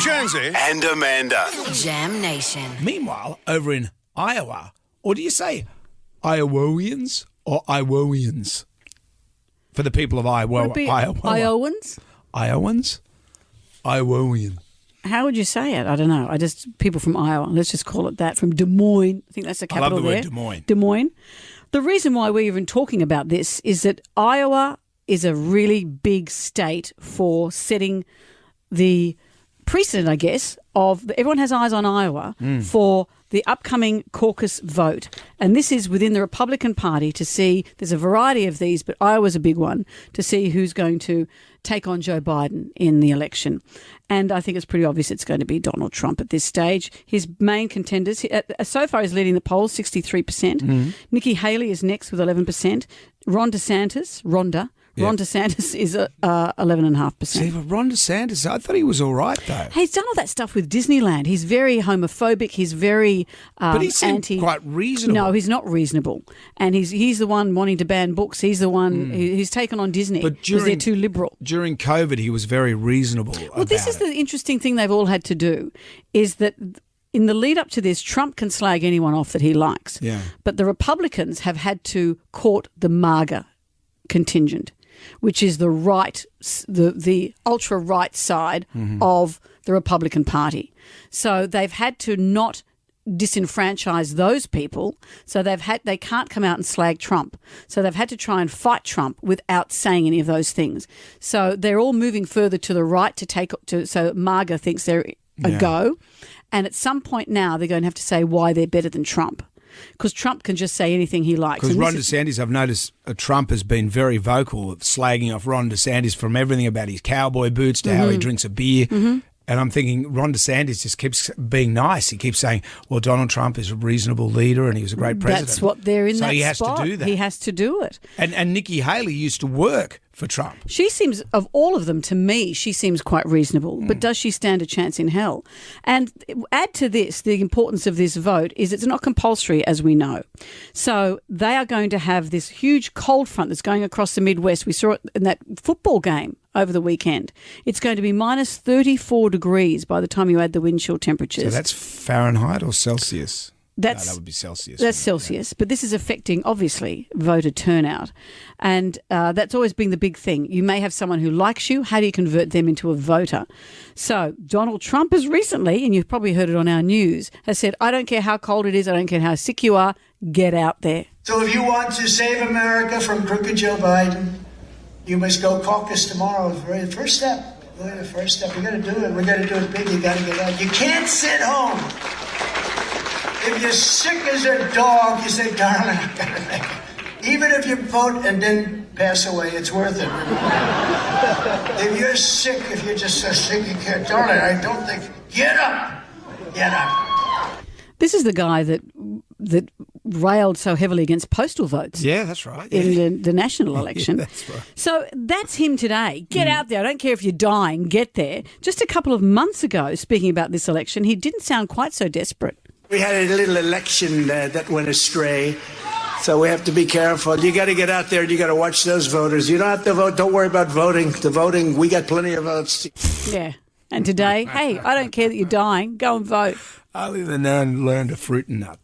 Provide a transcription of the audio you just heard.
Jonesy and Amanda. Jam Nation. Meanwhile, over in Iowa, or do you say Iowans or Iowans? For the people of Iowa. Iowans? Iowans? Iowan. How would you say it? I don't know. People from Iowa. Let's just call it that. From Des Moines. I think that's the capital there. I love the word Des Moines. Des Moines. The reason why we're even talking about this is that Iowa is a really big state for setting the precedent, I guess, of everyone has eyes on Iowa for the upcoming caucus vote. And this is within the Republican Party to see, there's a variety of these, but Iowa's a big one, to see who's going to take on Joe Biden in the election. And I think it's pretty obvious it's going to be Donald Trump at this stage. His main contenders, so far he's leading the polls, 63%. Nikki Haley is next with 11%. Ron DeSantis is 11.5%. See, but Ron DeSantis, I thought he was all right, though. Hey, he's done all that stuff with Disneyland. He's very homophobic. He's very but he seemed quite reasonable. No, he's not reasonable. And he's the one wanting to ban books. He's the one who's taken on Disney because they're too liberal. During COVID, he was very reasonable Well, this is the interesting thing they've all had to do is that in the lead up to this, Trump can slag anyone off that he likes. Yeah. But the Republicans have had to court the MAGA contingent, which is the right, the ultra-right side of the Republican Party. So they've had to not disenfranchise those people. So they can't come out and slag Trump. So they've had to try and fight Trump without saying any of those things. So they're all moving further to the right so MAGA thinks they're a go. And at some point now, they're going to have to say why they're better than Trump. Because Trump can just say anything he likes. Because Ron DeSantis, I've noticed Trump has been very vocal of slagging off Ron DeSantis from everything about his cowboy boots to how he drinks a beer. And I'm thinking Ron DeSantis just keeps being nice. He keeps saying, well, Donald Trump is a reasonable leader and he was a great president. That's what they're in that spot. So he has to do that. He has to do it. And Nikki Haley used to work for Trump. She seems, of all of them, to me, she seems quite reasonable. But does she stand a chance in hell? And add to this, the importance of this vote is it's not compulsory, as we know. So they are going to have this huge cold front that's going across the Midwest. We saw it in that football game over the weekend. It's going to be minus 34 degrees by the time you add the wind chill temperatures. So that's Fahrenheit or Celsius? No, that would be Celsius. That's Celsius. But this is affecting, obviously, voter turnout. And that's always been the big thing. You may have someone who likes you. How do you convert them into a voter? So Donald Trump has recently, and you've probably heard it on our news, has said, I don't care how cold it is. I don't care how sick you are. Get out there. So if you want to save America from crooked Joe Biden, you must go caucus tomorrow. The first step. The first step. We got to do it. We got to do it big. You got to get out. You can't sit home. If you're sick as a dog, you say, darling, I gotta make it. Even if you vote and then pass away, it's worth it. If you're sick, if you're just so sick you can't, darling, I don't think, get up. Get up. This is the guy that railed so heavily against postal votes. Yeah, that's right. In the national election. Yeah, that's right. So that's him today. Get out there. I don't care if you're dying. Get there. Just a couple of months ago, speaking about this election, he didn't sound quite so desperate. We had a little election that went astray, so we have to be careful. You got to get out there and you got to watch those voters. You don't have to vote. Don't worry about voting. The voting, we got plenty of votes. Yeah. And today, hey, I don't care that you're dying. Go and vote. I'll either learn to fruit and nut.